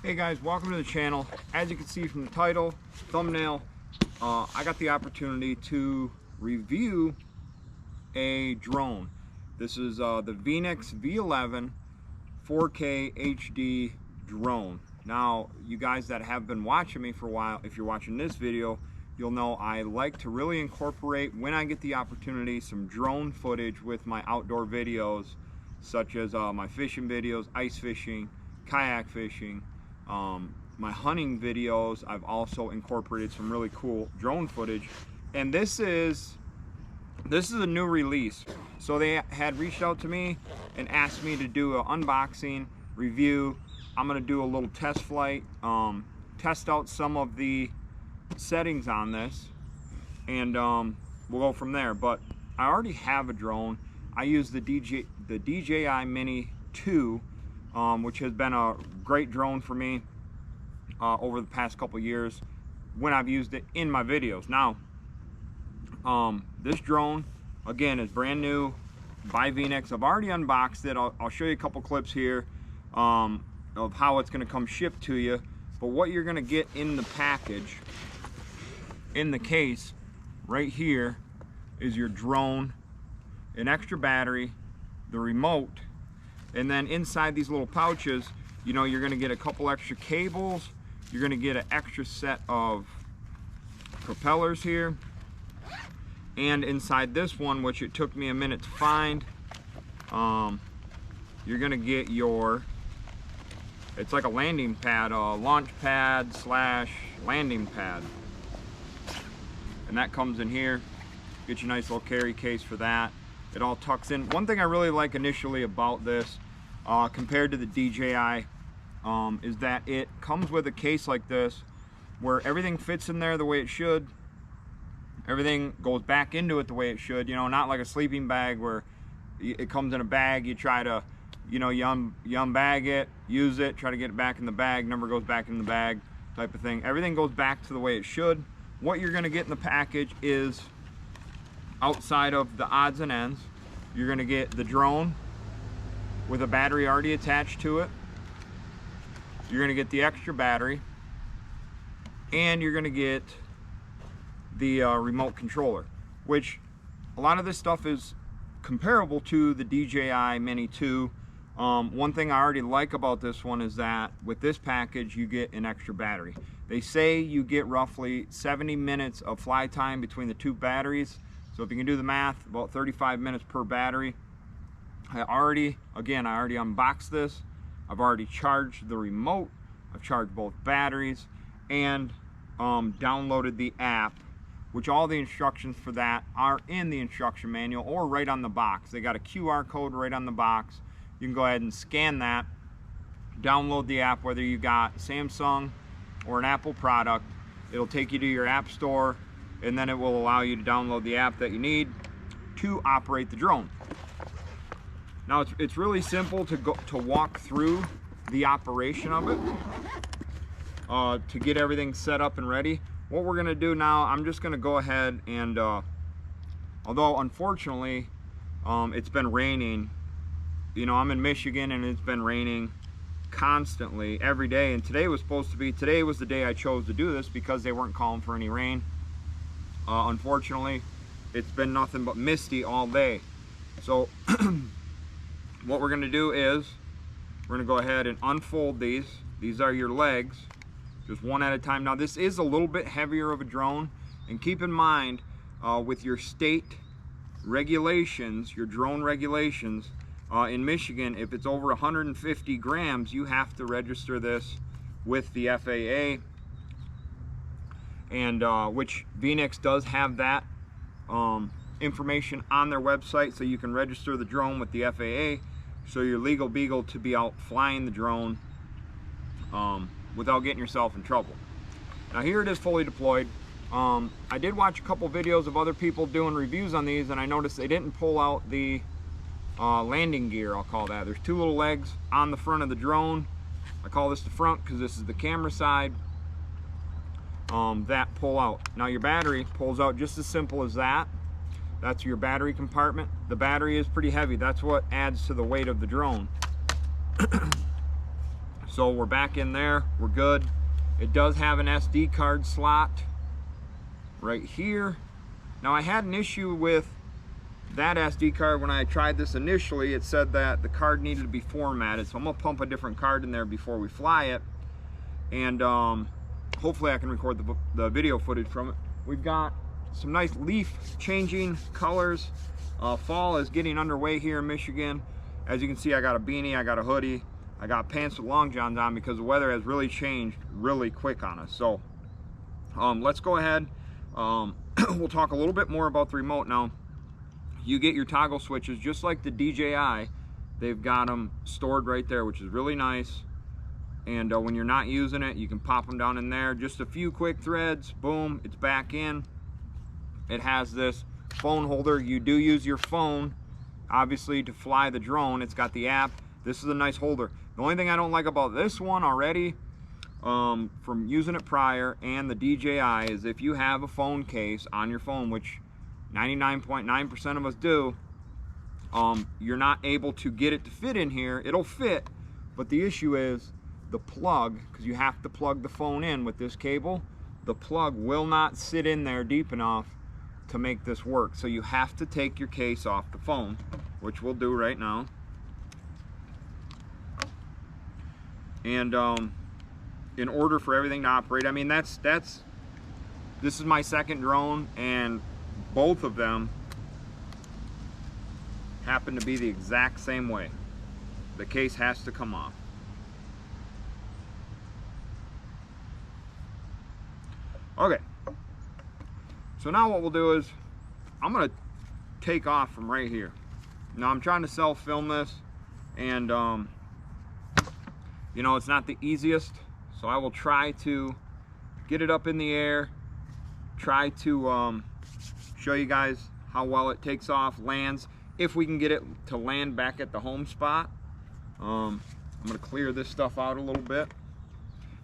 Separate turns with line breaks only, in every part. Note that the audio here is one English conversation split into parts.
Hey guys, welcome to the channel. As you can see from the title, thumbnail, I got the opportunity to review a drone. This is the Veeniix V11 4K HD drone. Now, you guys that have been watching me for a while, if you're watching this video, you'll know I like to really incorporate, when I get the opportunity, some drone footage with my outdoor videos, such as my fishing videos, ice fishing, kayak fishing, my hunting videos. I've also incorporated some really cool drone footage, and this is a new release. So they had reached out to me and asked me to do an unboxing review. I'm gonna do a little test flight, test out some of the settings on this, and we'll go from there. But I already have a drone. I use the DJI Mini 2, which has been a great drone for me over the past couple years when I've used it in my videos. Now, this drone, again, is brand new by Veeniix. I've already unboxed it. I'll show you a couple clips here of how it's going to come shipped to you. But what you're going to get in the package, in the case, right here, is your drone, an extra battery, the remote, and then inside these little pouches, you know, you're going to get a couple extra cables. You're going to get an extra set of propellers here. And inside this one, which it took me a minute to find, you're going to get your, it's like a landing pad, a launch pad slash landing pad. And that comes in here. Get you a nice little carry case for that. It all tucks in. One thing I really like initially about this, compared to the DJI, is that it comes with a case like this where everything fits in there the way it should. Everything goes back into it the way it should, you know, not like a sleeping bag where it comes in a bag, you try to, you know, you unbag it, use it, try to get it back in the bag, number goes back in the bag type of thing. Everything goes back to the way it should. What you're going to get in the package is, outside of the odds and ends, you're going to get the drone with a battery already attached to it. You're going to get the extra battery, and you're going to get the remote controller, which a lot of this stuff is comparable to the DJI Mini 2. One thing I already like about this one is that with this package you get an extra battery. They say you get roughly 70 minutes of fly time between the two batteries. So if you can do the math, about 35 minutes per battery. I already unboxed this. I've already charged the remote. I've charged both batteries and downloaded the app, which all the instructions for that are in the instruction manual or right on the box. They got a QR code right on the box. You can go ahead and scan that, download the app, whether you got Samsung or an Apple product. It'll take you to your app store, and then it will allow you to download the app that you need to operate the drone. Now it's really simple to walk through the operation of it, to get everything set up and ready. What we're gonna do now, I'm just gonna go ahead and, although unfortunately it's been raining, you know, I'm in Michigan and it's been raining constantly every day, and today was the day I chose to do this because they weren't calling for any rain. Unfortunately, it's been nothing but misty all day. So what we're going to do is we're going to go ahead and unfold these. These are your legs, just one at a time. Now this is a little bit heavier of a drone, and keep in mind with your state regulations, your drone regulations, in Michigan, if it's over 150 grams, you have to register this with the FAA. And which Veeniix does have that information on their website, so you can register the drone with the FAA, so you're legal beagle to be out flying the drone without getting yourself in trouble. Now here it is fully deployed. I did watch a couple videos of other people doing reviews on these, and I noticed they didn't pull out the landing gear, I'll call that. There's two little legs on the front of the drone. I call this the front because this is the camera side. That pull out. Now your battery pulls out just as simple as that. That's your battery compartment. The battery is pretty heavy. That's what adds to the weight of the drone. So we're back in there, we're good. It does have an SD card slot right here. Now I had an issue with that SD card when I tried this initially. It said that the card needed to be formatted, so I'm gonna pump a different card in there before we fly it, and hopefully I can record the video footage from it. We've got some nice leaf changing colors. Fall is getting underway here in Michigan. As you can see, I got a beanie, I got a hoodie, I got pants with long johns on because the weather has really changed really quick on us. So let's go ahead. We'll talk a little bit more about the remote now. You get your toggle switches just like the DJI. They've got them stored right there, which is really nice. And when you're not using it, you can pop them down in there. Just a few quick threads, boom, it's back in. It has this phone holder. You do use your phone, obviously, to fly the drone. It's got the app. This is a nice holder. The only thing I don't like about this one already, from using it prior and the DJI, is if you have a phone case on your phone, which 99.9% of us do, you're not able to get it to fit in here. It'll fit, but the issue is the plug, because you have to plug the phone in with this cable. The plug will not sit in there deep enough to make this work. So you have to take your case off the phone, which we'll do right now. And in order for everything to operate, I mean, this is my second drone, and both of them happen to be the exact same way. The case has to come off. Okay, so now what we'll do is I'm gonna take off from right here. Now I'm trying to self-film this, and you know, it's not the easiest, so I will try to get it up in the air, try to show you guys how well it takes off, lands, if we can get it to land back at the home spot. I'm gonna clear this stuff out a little bit.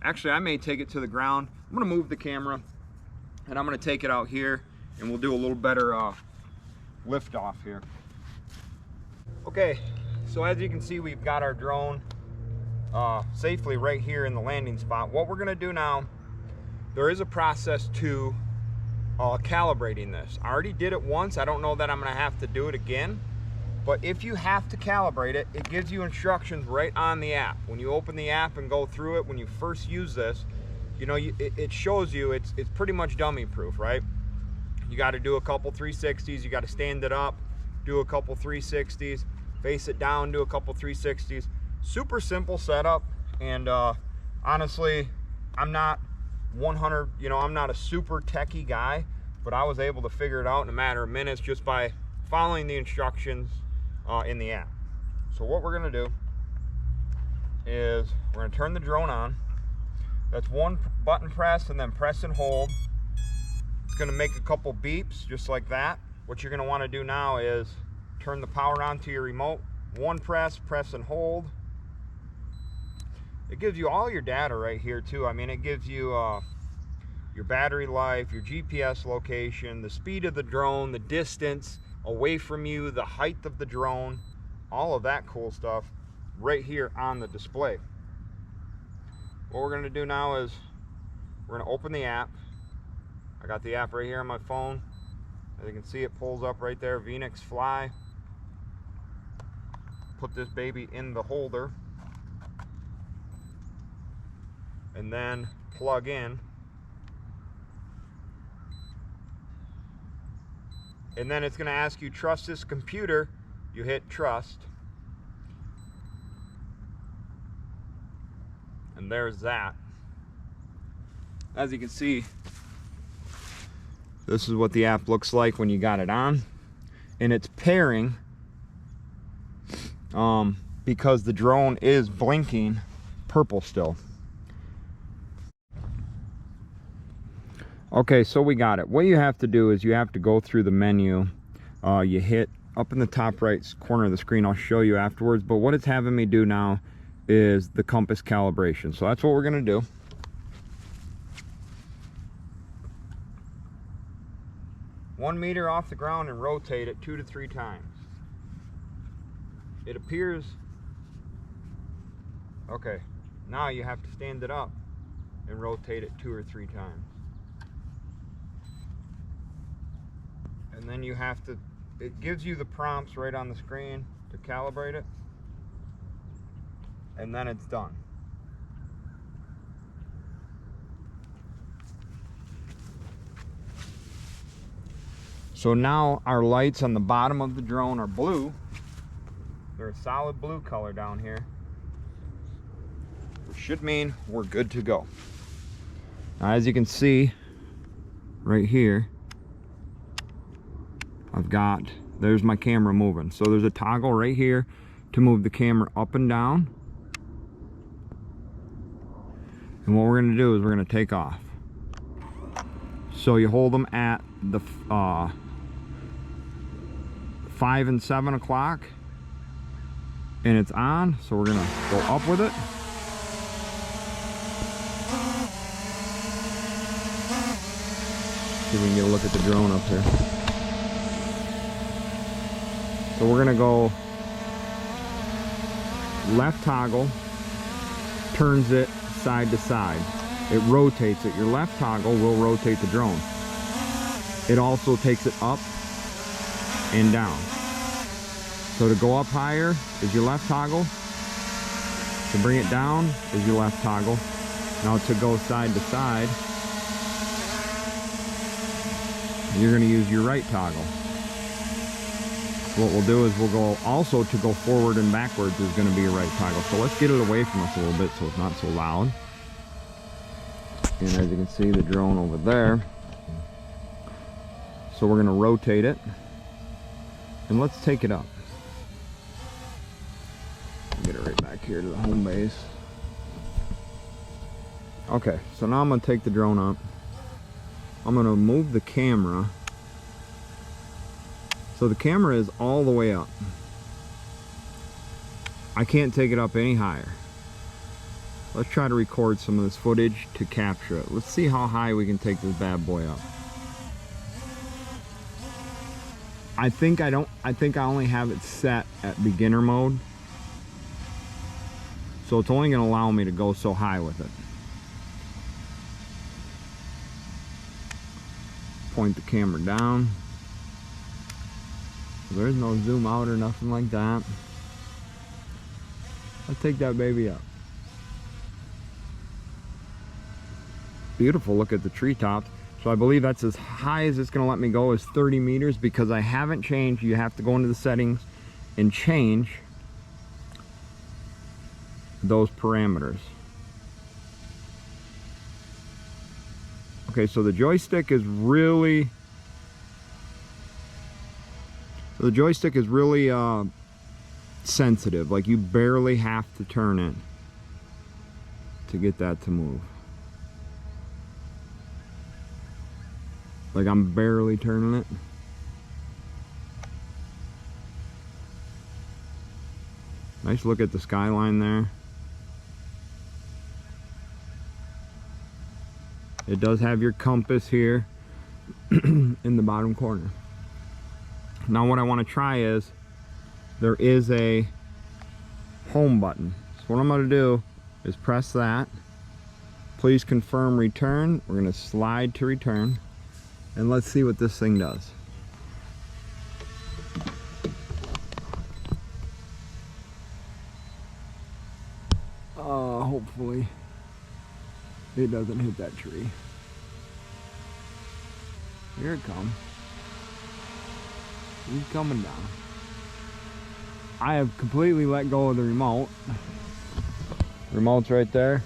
Actually, I may take it to the ground. I'm gonna move the camera and I'm gonna take it out here, and we'll do a little better lift off here. Okay, so as you can see, we've got our drone safely right here in the landing spot. What we're gonna do now, there is a process to calibrating this. I already did it once. I don't know that I'm gonna have to do it again, but if you have to calibrate it, it gives you instructions right on the app. When you open the app and go through it, when you first use this, you know, it shows you it's pretty much dummy proof, right? You got to do a couple 360s, you got to stand it up, do a couple 360s, face it down, do a couple 360s. Super simple setup, and honestly, I'm not 100, you know, I'm not a super techie guy, but I was able to figure it out in a matter of minutes just by following the instructions in the app. So what we're gonna do is we're gonna turn the drone on. That's one button press and then press and hold. It's gonna make a couple beeps just like that. What you're gonna wanna do now is turn the power on to your remote. One press, press and hold. It gives you all your data right here too. I mean, it gives you your battery life, your GPS location, the speed of the drone, the distance away from you, the height of the drone, all of that cool stuff right here on the display. What we're gonna do now is we're gonna open the app. I got the app right here on my phone. As you can see, it pulls up right there, Veeniix Fly. Put this baby in the holder and then plug in. And then it's going to ask you, trust this computer. You hit trust. And there's that. As you can see, this is what the app looks like when you got it on. And it's pairing because the drone is blinking purple still. Okay, so we got it. What you have to do is you have to go through the menu. You hit up in the top right corner of the screen. I'll show you afterwards. But what it's having me do now is the compass calibration. So that's what we're going to do. One meter off the ground and rotate it 2 to 3 times. It appears, okay, Now you have to stand it up and rotate it 2 or 3 times. And then you have to, it gives you the prompts right on the screen to calibrate it. And then it's done. So now our lights on the bottom of the drone are blue. They're a solid blue color down here, which should mean we're good to go. Now, as you can see right here, there's my camera moving. So there's a toggle right here to move the camera up and down. And what we're gonna do is we're gonna take off. So you hold them at the 5 and 7 o'clock and it's on. So we're gonna go up with it. See if we can get a look at the drone up here. So we're gonna go left toggle, turns it side to side. It rotates it. Your left toggle will rotate the drone. It also takes it up and down. So to go up higher is your left toggle. To bring it down is your left toggle. Now to go side to side, you're going to use your right toggle. What we'll do is we'll go also to go forward and backwards is going to be your right toggle. So let's get it away from us a little bit so it's not so loud. And as you can see, the drone over there. So we're going to rotate it. And let's take it up. Get it right back here to the home base. Okay, so now I'm going to take the drone up. I'm going to move the camera. So the camera is all the way up. I can't take it up any higher. Let's try to record some of this footage to capture it. Let's see how high we can take this bad boy up. I think I only have it set at beginner mode. So it's only going to allow me to go so high with it. Point the camera down. There's no zoom out or nothing like that. Let's take that baby up. Beautiful look at the treetops. So I believe that's as high as it's going to let me go is 30 meters because I haven't changed. You have to go into the settings and change those parameters. Okay, so the joystick is really sensitive. Like you barely have to turn it to get that to move. Like I'm barely turning it. Nice look at the skyline there. It does have your compass here in the bottom corner. Now what I want to try is, there is a home button. So what I'm going to do is press that. Please confirm return. We're going to slide to return. And let's see what this thing does. Hopefully it doesn't hit that tree. Here it comes. He's coming down. I have completely let go of the remote. Remote's right there.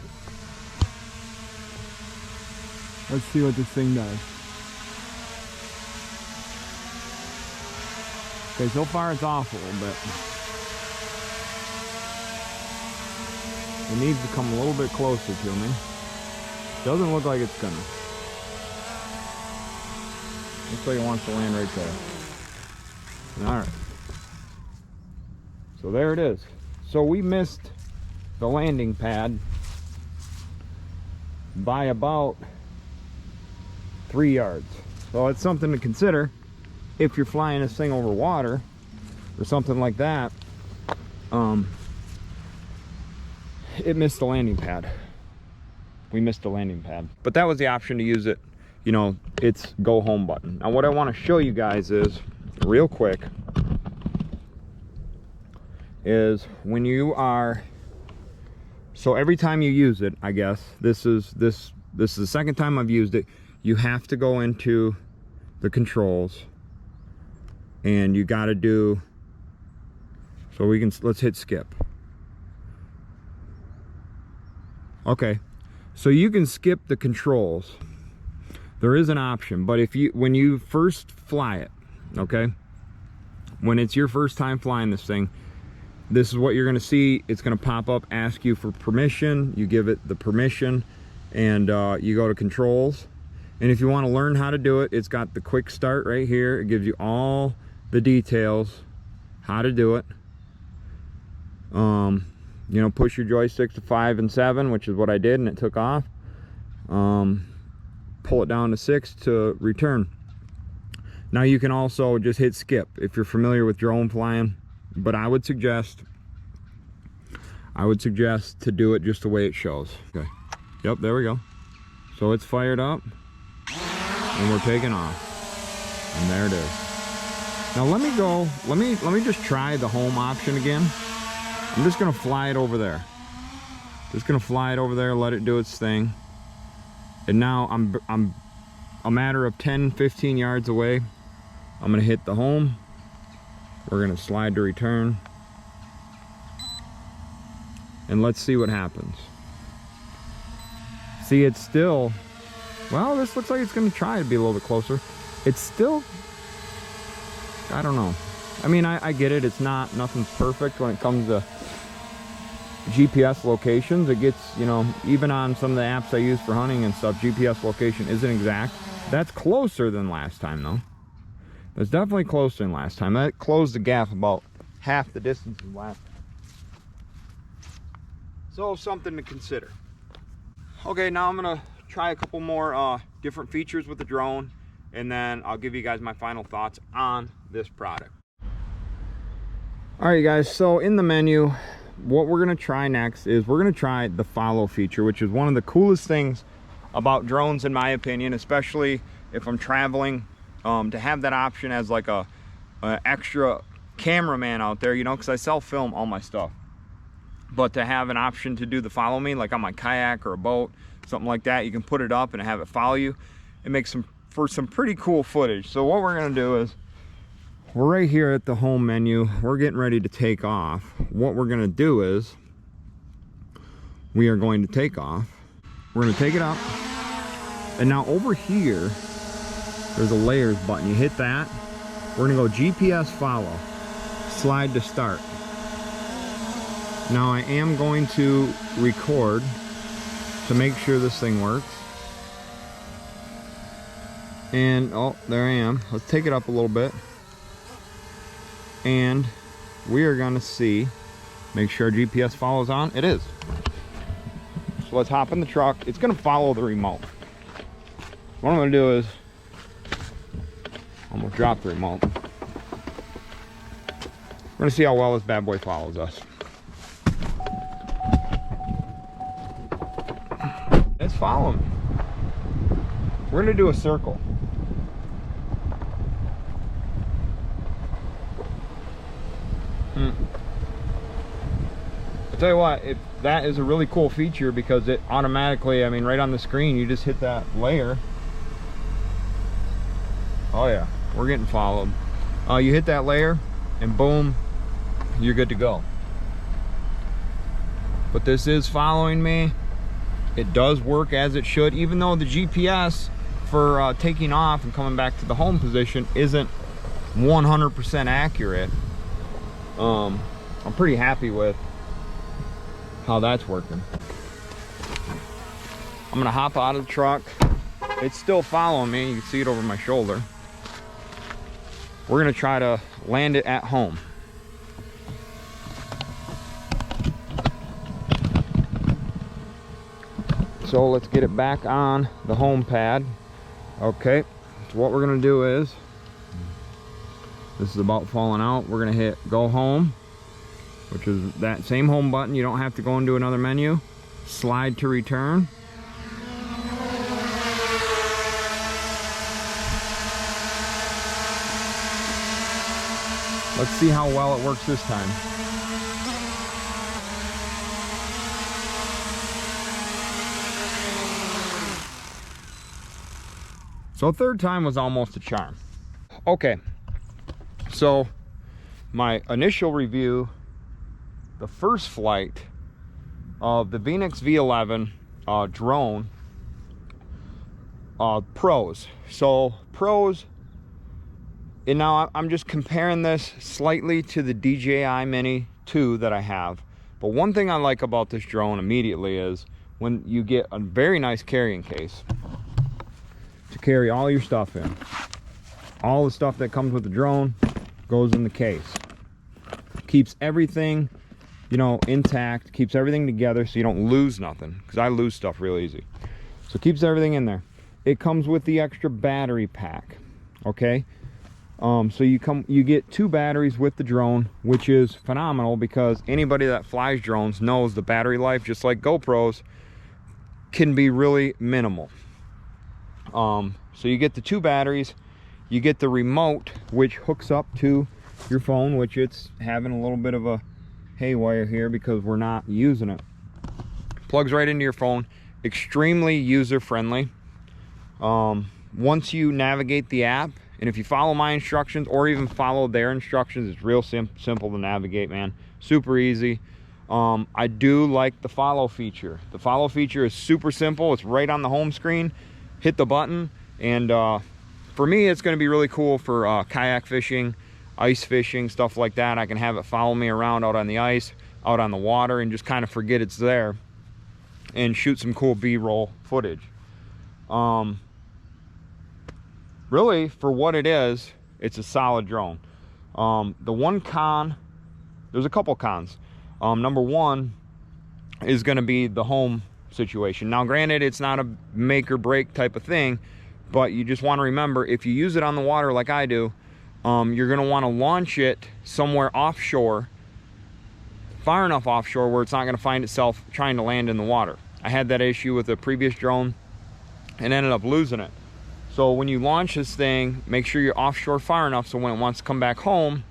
Let's see what this thing does. Okay, so far it's off a little bit. It needs to come a little bit closer to me. Doesn't look like it's gonna. Looks like it wants to land right there. Alright. So there it is. So we missed the landing pad by about 3 yards. So it's something to consider if you're flying this thing over water or something like that. it missed the landing pad. We missed the landing pad. But that was the option to use it, you know, it's go home button. Now what I want to show you guys is, real quick, is when you are, so every time you use it, I guess, this is the second time I've used it, you have to go into the controls and you got to do, so we can, let's hit skip. Okay, so you can skip the controls. There is an option, but if you, when you first fly it, okay, when it's your first time flying this thing, this is what you're going to see. It's going to pop up, ask you for permission. You give it the permission, and you go to controls. And if you want to learn how to do it, it's got the quick start right here. It gives you all the details, how to do it. You know, push your joysticks to 5 and 7, which is what I did, and it took off. Pull it down to 6 to return. Now you can also just hit skip if you're familiar with drone flying, but I would suggest to do it just the way it shows. Okay. Yep, there we go. So it's fired up and we're taking off. And there it is. Now let me go, let me just try the home option again. I'm just gonna fly it over there. Just gonna fly it over there, let it do its thing. And now I'm a matter of 10-15 yards away. I'm gonna hit the home. We're gonna slide to return. And let's see what happens. See, it's still, well, this looks like it's gonna try to be a little bit closer. It's still, I don't know. I mean, I get it, it's nothing perfect when it comes to GPS locations. It gets, you know, even on some of the apps I use for hunting and stuff, GPS location isn't exact. That's closer than last time though. That's definitely closer than last time. That closed the gap about half the distance as last time. So something to consider. Okay, now I'm gonna try a couple more different features with the drone, and then I'll give you guys my final thoughts on this product. Alright guys, so in the menu, what we're going to try next is we're going to try the follow feature, which is one of the coolest things about drones in my opinion, especially if I'm traveling, to have that option as like a extra cameraman out there, you know, because I self-film all my stuff. But to have an option to do the follow me, like on my kayak or a boat, something like that, you can put it up and have it follow you. It makes for some pretty cool footage. So what we're going to do is, we're right here at the home menu. We're getting ready to take off. What we're going to do is we are going to take off. We're going to take it up. And now over here, there's a layers button. You hit that. We're going to go GPS follow. Slide to start. Now I am going to record to make sure this thing works. And, oh, there I am. Let's take it up a little bit. And we are going to see, make sure our GPS follows on. It is. So let's hop in the truck. It's going to follow the remote. What I'm going to do is, I'm going to drop the remote. We're going to see how well this bad boy follows us. It's following. We're going to do a circle. I'll tell you what, that is a really cool feature because it automatically, I mean, right on the screen, you just hit that layer. Oh yeah, we're getting followed. You hit that layer and boom, you're good to go. But this is following me. It does work as it should, even though the GPS for taking off and coming back to the home position isn't 100% accurate. I'm pretty happy with how that's working. I'm gonna hop out of the truck. It's still following me. You can see it over my shoulder. We're gonna try to land it at home. So let's get it back on the home pad. Okay, so what we're gonna do is, this is about falling out. We're gonna hit go home. which is that same home button. You don't have to go into another menu. Slide to return. Let's see how well it works this time. So third time was almost a charm. Okay, so my initial review, the first flight of the Veeniix V11 drone pros. So pros, and now I'm just comparing this slightly to the DJI Mini 2 that I have. But one thing I like about this drone immediately is when you get a very nice carrying case to carry all your stuff in. All the stuff that comes with the drone goes in the case. Keeps everything, you know, intact, keeps everything together so you don't lose nothing, because I lose stuff real easy. So keeps everything in there. It comes with the extra battery pack, okay? So you get 2 batteries with the drone, which is phenomenal because anybody that flies drones knows the battery life, just like GoPros, can be really minimal. So you get the 2 batteries, you get the remote, which hooks up to your phone, which it's having a little bit of a haywire here because we're not using it. Plugs right into your phone, extremely user-friendly. Once you navigate the app, and if you follow my instructions or even follow their instructions, it's real simple to navigate, man. Super easy. I do like the follow feature. The follow feature is super simple. It's right on the home screen. Hit the button, and for me, it's going to be really cool for kayak fishing, ice fishing, stuff like that. I can have it follow me around out on the ice, out on the water, and just kind of forget it's there and shoot some cool B-roll footage. Really, for what it is, it's a solid drone. The one con, there's a couple cons. Number one is going to be the home situation. Now, granted, it's not a make or break type of thing, but you just want to remember, if you use it on the water like I do, you're going to want to launch it somewhere offshore, far enough offshore where it's not going to find itself trying to land in the water. I had that issue with a previous drone and ended up losing it. So when you launch this thing, make sure you're offshore far enough so when it wants to come back home,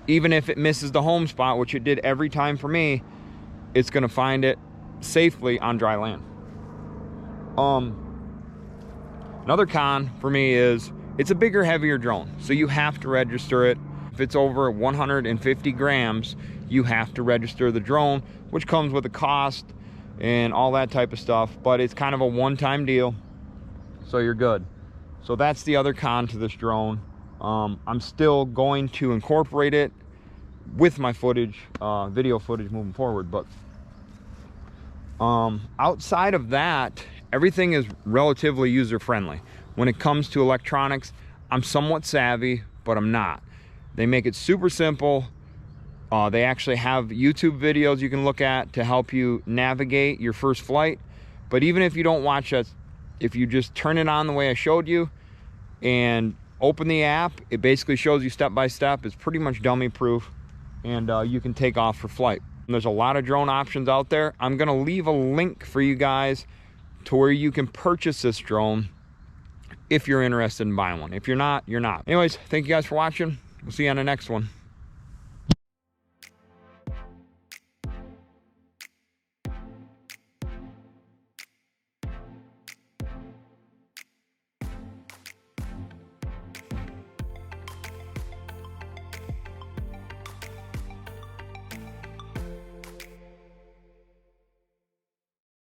even if it misses the home spot, which it did every time for me, it's going to find it safely on dry land. Another con for me is it's a bigger, heavier drone, so you have to register it. If it's over 150 grams, you have to register the drone, which comes with a cost and all that type of stuff, but it's kind of a one-time deal, so you're good. So that's the other con to this drone. I'm still going to incorporate it with my footage, video footage moving forward, but outside of that, everything is relatively user-friendly. When it comes to electronics, I'm somewhat savvy, but I'm not. They make it super simple. They actually have YouTube videos you can look at to help you navigate your first flight. But even if you don't watch that, if you just turn it on the way I showed you and open the app, it basically shows you step by step. It's pretty much dummy proof, and you can take off for flight. And there's a lot of drone options out there. I'm gonna leave a link for you guys to where you can purchase this drone if you're interested in buying one. If you're not, you're not. Anyways, thank you guys for watching. We'll see you on the next one.